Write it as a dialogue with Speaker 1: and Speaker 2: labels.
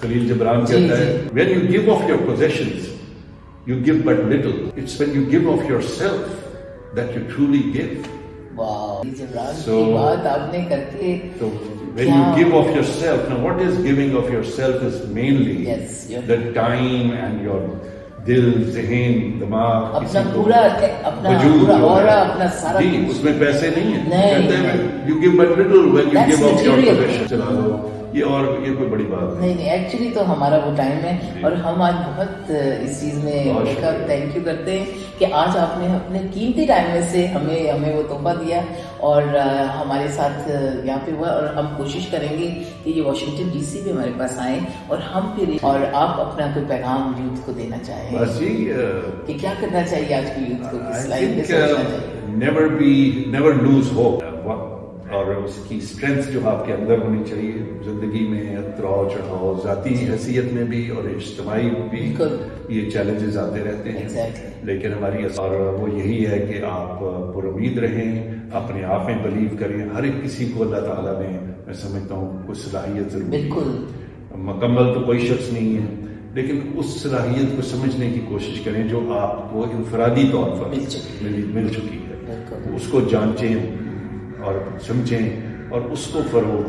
Speaker 1: خلیل جبران کہتا ہے when you give of your possessions you give but little, it's when you give of yourself that you truly give.
Speaker 2: واو جبران کی بات آپ نے کر کے
Speaker 1: so when you give of yourself, now what is giving of yourself is mainly the time and your دل ذہن دماغ
Speaker 2: اپنا پورا اورا اپنا سارا
Speaker 1: اس میں پیسے نہیں ہیں کہتے ہیں you give but little when you give of your possession. چلا لو یہ اور یہ کوئی بڑی بات
Speaker 2: نہیں ایکچولی تو ہمارا وہ ٹائم ہے اور ہم آج بہت اس چیز میں تھینک یو کرتے ہیں کہ آج آپ نے اپنے قیمتی ٹائم میں سے ہمیں وہ تحفہ دیا اور ہمارے ساتھ یہاں پہ ہوا. اور ہم کوشش کریں گے کہ یہ واشنگٹن ڈی سی بھی ہمارے پاس آئیں اور ہم پھر اور آپ اپنا کوئی پیغام یوتھ کو دینا چاہیں کہ کیا کرنا چاہیے آج کی یوتھ کو کس لائن پہ سوچنا چاہیے.
Speaker 1: never lose hope اور اس کی اسٹرینتھ جو آپ کے اندر ہونی چاہیے زندگی میں اتراؤ چڑھاؤ ذاتی حیثیت میں بھی اور اجتماعی بھی یہ چیلنجز آتے رہتے ہیں لیکن ہماری اور وہ یہی ہے کہ آپ پر امید رہیں اپنے آپ میں بلیو کریں. ہر ایک کسی کو اللہ تعالیٰ نے میں سمجھتا ہوں کچھ صلاحیت ضرور
Speaker 2: بالکل
Speaker 1: مکمل تو کوئی شخص نہیں ہے لیکن اس صلاحیت کو سمجھنے کی کوشش کریں جو آپ کو انفرادی طور پر مل چکی ہے. اس کو جانچیں اور سمجھیں اور اس کو فروغ دیں.